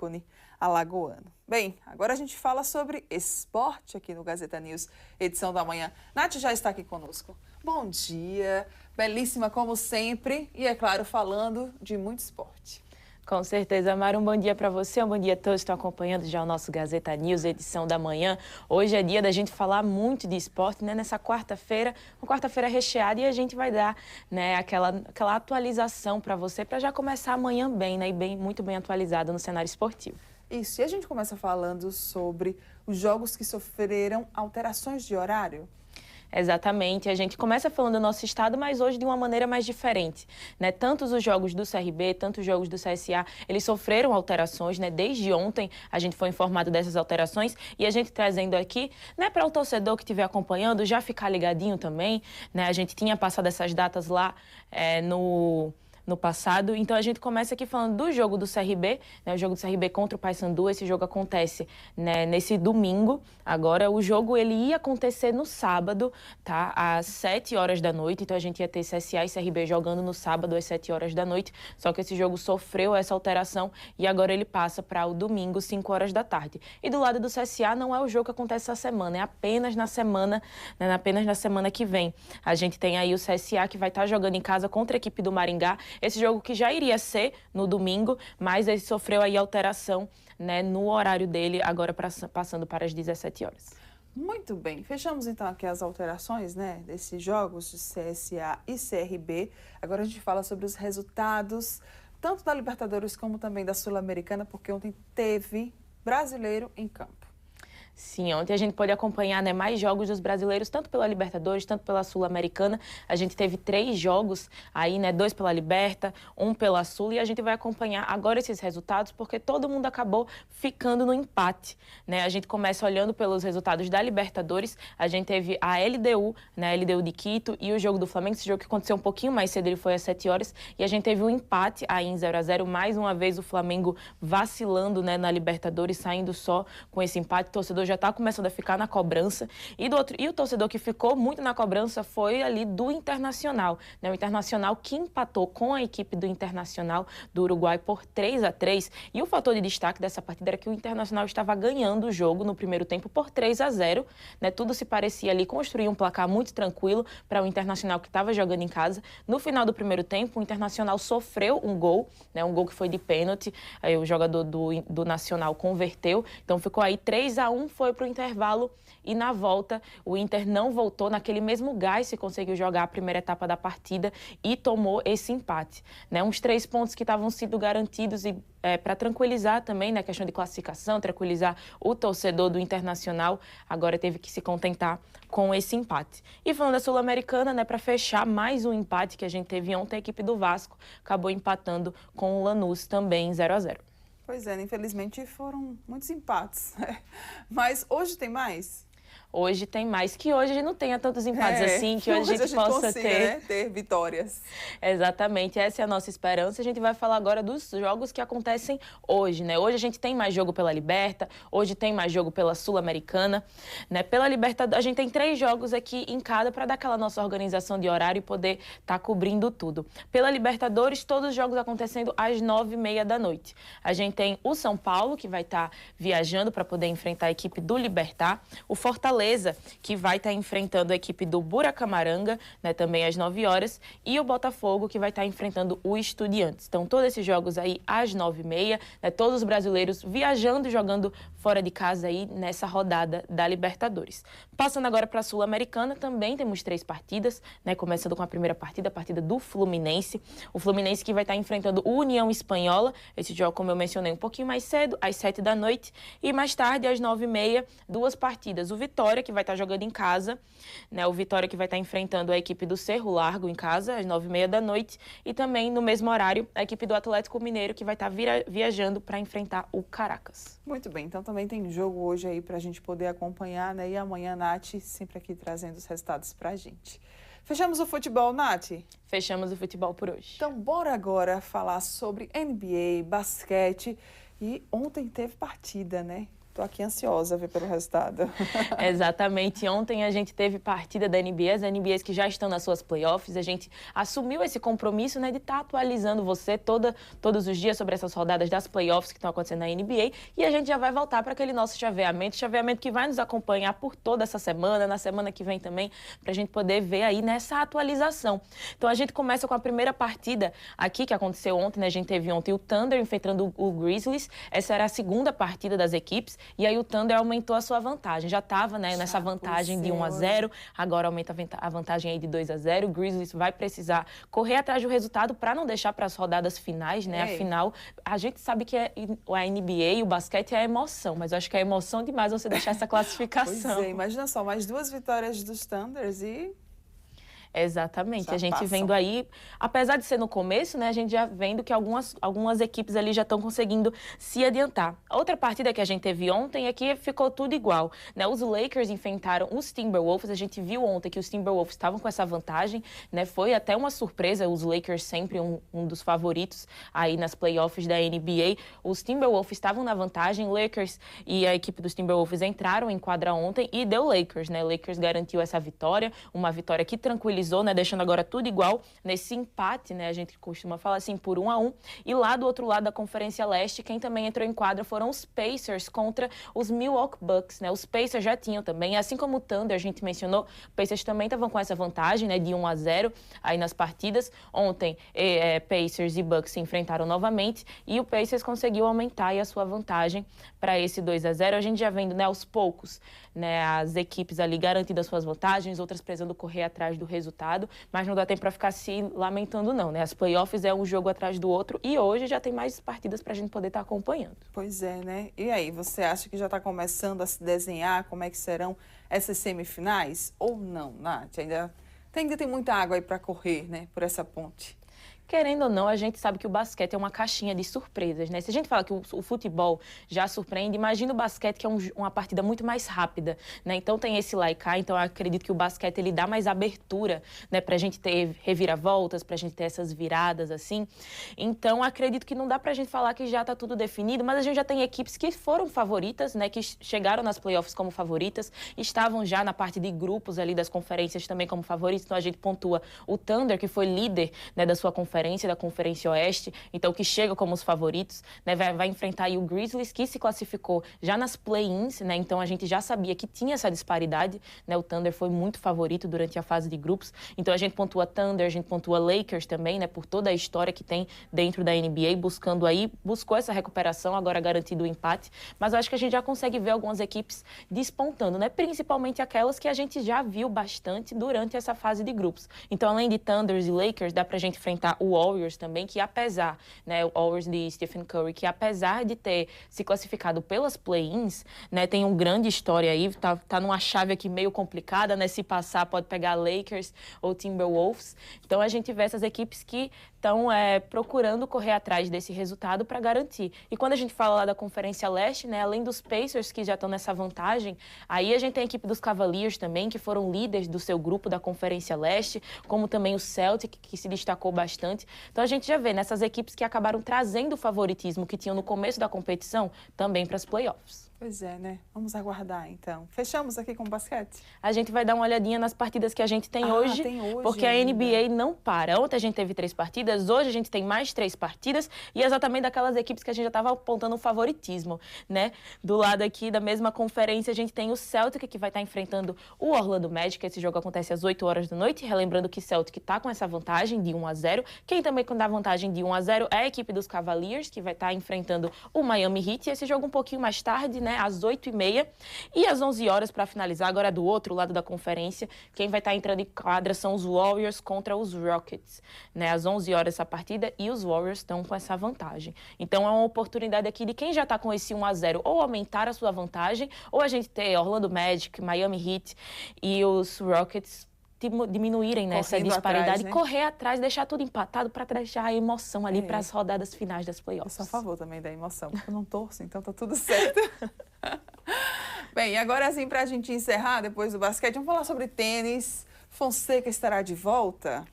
ícone alagoano. Bem, agora a gente fala sobre esporte aqui no Gazeta News, edição da manhã. Nath já está aqui conosco. Bom dia, belíssima como sempre e, é claro, falando de muito esporte. Com certeza, Mara, um bom dia para você, um bom dia a todos que estão acompanhando já o nosso Gazeta News, edição da manhã. Hoje é dia da gente falar muito de esporte, né? Nessa quarta-feira, uma quarta-feira recheada, e a gente vai dar, né, aquela atualização para você, para já começar amanhã bem, né? E muito bem atualizado no cenário esportivo. Isso, e a gente começa falando sobre os jogos que sofreram alterações de horário. Exatamente, a gente começa falando do nosso estado, mas hoje de uma maneira mais diferente, né? Tanto os jogos do CRB, tanto os jogos do CSA, eles sofreram alterações, né? Desde ontem a gente foi informado dessas alterações e a gente trazendo aqui, né, para o torcedor que estiver acompanhando já ficar ligadinho também, né? A gente tinha passado essas datas lá no passado. Então, a gente começa aqui falando do jogo do CRB, né, o jogo do CRB contra o Paysandu. Esse jogo acontece, né, nesse domingo. Agora, o jogo ele ia acontecer no sábado, tá? Às 7 horas da noite. Então, a gente ia ter CSA e CRB jogando no sábado às 7 horas da noite. Só que esse jogo sofreu essa alteração e agora ele passa para o domingo, 5 horas da tarde. E do lado do CSA não é o jogo que acontece essa semana, é apenas na semana, né, apenas na semana que vem. A gente tem aí o CSA que vai estar jogando em casa contra a equipe do Maringá. Esse jogo que já iria ser no domingo, mas ele sofreu aí alteração, né, no horário dele, agora passando para as 17 horas. Muito bem, fechamos então aqui as alterações, né, desses jogos de CSA e CRB. Agora a gente fala sobre os resultados, tanto da Libertadores como também da Sul-Americana, porque ontem teve brasileiro em campo. Sim, ontem a gente pôde acompanhar, né, mais jogos dos brasileiros, tanto pela Libertadores, tanto pela Sul-Americana. A gente teve 3 jogos aí, né, 2 pela Liberta, 1 pela Sul, e a gente vai acompanhar agora esses resultados, porque todo mundo acabou ficando no empate, né? A gente começa olhando pelos resultados da Libertadores. A gente teve a LDU, né, a LDU de Quito, e o jogo do Flamengo, esse jogo que aconteceu um pouquinho mais cedo, ele foi às 7 horas, e a gente teve um empate aí em 0-0, mais uma vez o Flamengo vacilando, né, na Libertadores, saindo só com esse empate. O torcedor já está começando a ficar na cobrança. E o torcedor que ficou muito na cobrança foi ali do Internacional, né? O Internacional que empatou com a equipe do Internacional do Uruguai por 3-3. E o fator de destaque dessa partida era que o Internacional estava ganhando o jogo no primeiro tempo por 3-0, né? Tudo se parecia ali construir um placar muito tranquilo para o Internacional que estava jogando em casa. No final do primeiro tempo, o Internacional sofreu um gol, né? Um gol que foi de pênalti. Aí o jogador do Nacional converteu. Então ficou aí 3-1, foi para o intervalo e na volta o Inter não voltou naquele mesmo gás se conseguiu jogar a primeira etapa da partida e tomou esse empate, né? Uns 3 pontos que estavam sendo garantidos e para tranquilizar também, né, questão de classificação, tranquilizar o torcedor do Internacional, agora teve que se contentar com esse empate. E falando da Sul-Americana, né, para fechar mais um empate que a gente teve ontem, a equipe do Vasco acabou empatando com o Lanús também em 0-0. Pois é, infelizmente foram muitos empates, mas hoje tem mais? Hoje tem mais, que hoje a gente não tenha tantos empates assim, que hoje a gente possa consiga, ter... né, ter vitórias. Exatamente, essa é a nossa esperança. A gente vai falar agora dos jogos que acontecem hoje, né? Hoje a gente tem mais jogo pela Liberta, hoje tem mais jogo pela Sul-Americana, né? Pela Liberta, a gente tem 3 jogos aqui em cada para dar aquela nossa organização de horário e poder estar cobrindo tudo. Pela Libertadores, todos os jogos acontecendo às 9h30 da noite. A gente tem o São Paulo, que vai estar viajando para poder enfrentar a equipe do Libertad, o Fortaleza, que vai estar enfrentando a equipe do Buracamaranga, né, também às 9 horas, e o Botafogo, que vai estar enfrentando o Estudiantes. Então, todos esses jogos aí às 9h30, né, todos os brasileiros viajando e jogando fora de casa aí nessa rodada da Libertadores. Passando agora para a Sul-Americana, também temos 3 partidas, né, começando com a primeira partida, a partida do Fluminense. O Fluminense que vai estar enfrentando o União Espanhola, esse jogo, como eu mencionei, um pouquinho mais cedo, às 7 da noite, e mais tarde, às 9h30, 2 partidas. O Vitória, que vai estar jogando em casa, né? O Vitória que vai estar enfrentando a equipe do Cerro Largo em casa, às 9h30 da noite, e também no mesmo horário, a equipe do Atlético Mineiro, que vai estar viajando para enfrentar o Caracas. Muito bem, então também tem jogo hoje aí para a gente poder acompanhar, né? E amanhã, Nath, sempre aqui trazendo os resultados para a gente. Fechamos o futebol, Nath? Fechamos o futebol por hoje. Então, bora agora falar sobre NBA, basquete. E ontem teve partida, né? Estou aqui ansiosa a ver pelo resultado. Exatamente. Ontem a gente teve partida da NBA, as NBAs que já estão nas suas playoffs. A gente assumiu esse compromisso, né, de estar atualizando você todos os dias sobre essas rodadas das playoffs que estão acontecendo na NBA. E a gente já vai voltar para aquele nosso chaveamento que vai nos acompanhar por toda essa semana, na semana que vem também, para a gente poder ver aí nessa atualização. Então a gente começa com a primeira partida aqui que aconteceu ontem, né? A gente teve ontem o Thunder enfrentando o Grizzlies. Essa era a segunda partida das equipes. E aí o Thunder aumentou a sua vantagem. Já estava, né, nessa vantagem de 1-0, agora aumenta a vantagem aí de 2-0. O Grizzlies vai precisar correr atrás do resultado para não deixar para as rodadas finais, né? Afinal, a gente sabe que a NBA e o basquete é a emoção, mas eu acho que é emoção demais você deixar essa classificação. Pois é, imagina só, mais 2 vitórias dos Thunders e... Exatamente, já a gente passam. vendo aí, apesar de ser no começo, né, a gente já vendo que algumas equipes ali já estão conseguindo se adiantar. A outra partida que a gente teve ontem é que ficou tudo igual, né, os Lakers enfrentaram os Timberwolves, a gente viu ontem que os Timberwolves estavam com essa vantagem, né, foi até uma surpresa, os Lakers sempre um dos favoritos aí nas playoffs da NBA, os Timberwolves estavam na vantagem, Lakers e a equipe dos Timberwolves entraram em quadra ontem e deu Lakers, né, Lakers garantiu essa vitória, uma vitória que tranquilizou, né, deixando agora tudo igual nesse empate, né, a gente costuma falar assim, por 1-1. E lá do outro lado da Conferência Leste, quem também entrou em quadra foram os Pacers contra os Milwaukee Bucks, né, os Pacers já tinham também, assim como o Thunder, a gente mencionou, os Pacers também estavam com essa vantagem, né, de 1-0 aí nas partidas. Ontem, Pacers e Bucks se enfrentaram novamente e o Pacers conseguiu aumentar aí a sua vantagem para esse 2-0. A gente já vendo, né, aos poucos, né, as equipes ali garantindo as suas vantagens, outras precisando correr atrás do resultado, mas não dá tempo para ficar se lamentando não, né? As playoffs é um jogo atrás do outro e hoje já tem mais partidas para a gente poder estar acompanhando. Pois é, né? E aí, você acha que já está começando a se desenhar como é que serão essas semifinais ou não, Nath? Ainda tem muita água aí para correr, né, por essa ponte. Querendo ou não, a gente sabe que o basquete é uma caixinha de surpresas, né? Se a gente fala que o futebol já surpreende, imagina o basquete, que é uma partida muito mais rápida, né? Então tem esse lá e cá, então eu acredito que o basquete ele dá mais abertura, né? Pra gente ter reviravoltas, pra gente ter essas viradas, assim. Então acredito que não dá pra gente falar que já tá tudo definido, mas a gente já tem equipes que foram favoritas, né? Que chegaram nas playoffs como favoritas, estavam já na parte de grupos ali das conferências também como favoritos, então a gente pontua o Thunder, que foi líder, né, da sua conferência, da Conferência Oeste, então que chega como os favoritos, né, vai enfrentar aí o Grizzlies, que se classificou já nas play-ins, né, então a gente já sabia que tinha essa disparidade, né, o Thunder foi muito favorito durante a fase de grupos, então a gente pontua Thunder, a gente pontua Lakers também, né, por toda a história que tem dentro da NBA, buscou essa recuperação, agora garantido o empate, mas eu acho que a gente já consegue ver algumas equipes despontando, né, principalmente aquelas que a gente já viu bastante durante essa fase de grupos. Então, além de Thunders e Lakers, dá pra gente enfrentar o Warriors também, que apesar, né, o Warriors de Stephen Curry, que apesar de ter se classificado pelas play-ins, né, tem uma grande história aí, tá numa chave aqui meio complicada, né, se passar pode pegar Lakers ou Timberwolves, então a gente vê essas equipes que estão procurando correr atrás desse resultado para garantir. E quando a gente fala lá da Conferência Leste, né, além dos Pacers que já estão nessa vantagem, aí a gente tem a equipe dos Cavaliers também, que foram líderes do seu grupo da Conferência Leste, como também o Celtic, que se destacou bastante. Então a gente já vê nessas equipes que acabaram trazendo o favoritismo que tinham no começo da competição também para as playoffs. Pois é, né? Vamos aguardar, então. Fechamos aqui com o basquete? A gente vai dar uma olhadinha nas partidas que a gente tem hoje, porque ainda. A NBA não para. Ontem a gente teve 3 partidas, hoje a gente tem mais 3 partidas, e é exatamente daquelas equipes que a gente já estava apontando o favoritismo, né? Do lado aqui da mesma conferência, a gente tem o Celtic, que vai estar enfrentando o Orlando Magic. Esse jogo acontece às 8 horas da noite, relembrando que o Celtic está com essa vantagem de 1-0. Quem também dá vantagem de 1-0 é a equipe dos Cavaliers, que vai estar enfrentando o Miami Heat. E esse jogo um pouquinho mais tarde, né, às 8h30. E às 11 horas, para finalizar, agora do outro lado da conferência, quem vai estar entrando em quadra são os Warriors contra os Rockets. Né, às 11 horas essa partida, e os Warriors estão com essa vantagem. Então é uma oportunidade aqui de quem já está com esse 1-0 ou aumentar a sua vantagem, ou a gente ter Orlando Magic, Miami Heat e os Rockets diminuírem, né, essa disparidade, atrás, né? Correr atrás, deixar tudo empatado para deixar a emoção ali para as rodadas finais das playoffs. Eu sou a favor também da emoção, porque eu não torço, então tá tudo certo. Bem, agora assim, para a gente encerrar, depois do basquete, vamos falar sobre tênis. Fonseca estará de volta?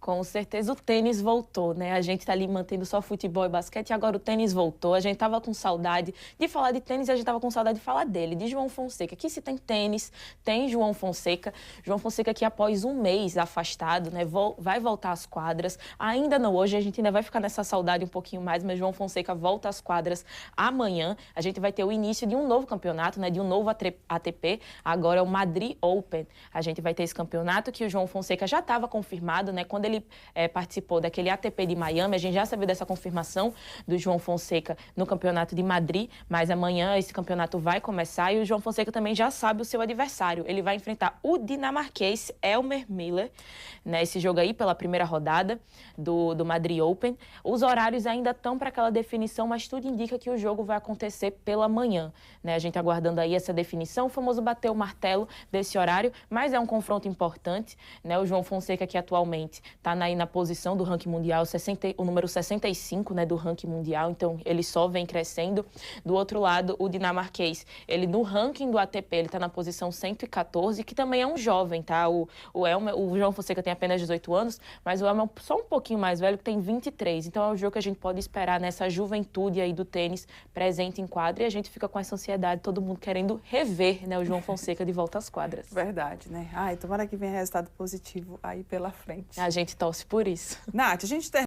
Com certeza o tênis voltou, né? A gente tá ali mantendo só futebol e basquete e agora o tênis voltou. A gente tava com saudade de falar de tênis e a gente tava com saudade de falar dele, de João Fonseca. Que se tem tênis, tem João Fonseca. João Fonseca que após um mês afastado, né, vai voltar às quadras. Ainda não hoje, a gente ainda vai ficar nessa saudade um pouquinho mais, mas João Fonseca volta às quadras amanhã. A gente vai ter o início de um novo campeonato, né, de um novo ATP. Agora é o Madrid Open. A gente vai ter esse campeonato que o João Fonseca já estava confirmado, né? Quando ele participou daquele ATP de Miami, a gente já sabia dessa confirmação do João Fonseca no campeonato de Madrid, mas amanhã esse campeonato vai começar e o João Fonseca também já sabe o seu adversário. Ele vai enfrentar o dinamarquês Elmer Miller, né? Esse jogo aí pela primeira rodada do Madrid Open. Os horários ainda estão para aquela definição, mas tudo indica que o jogo vai acontecer pela manhã, né? A gente aguardando aí essa definição, o famoso bater o martelo desse horário, mas é um confronto importante, né? O João Fonseca que atualmente está aí na posição do ranking mundial, o número 65, né, do ranking mundial, então ele só vem crescendo. Do outro lado, o dinamarquês, ele no ranking do ATP, ele está na posição 114, que também é um jovem, tá? O João Fonseca tem apenas 18 anos, mas o Elmer é só um pouquinho mais velho, que tem 23. Então é um jogo que a gente pode esperar nessa juventude aí do tênis presente em quadra e a gente fica com essa ansiedade, todo mundo querendo rever, né, o João Fonseca de volta às quadras. Verdade, né? Ai, tomara que venha resultado positivo aí pela frente. A gente torce por isso. Nath, a gente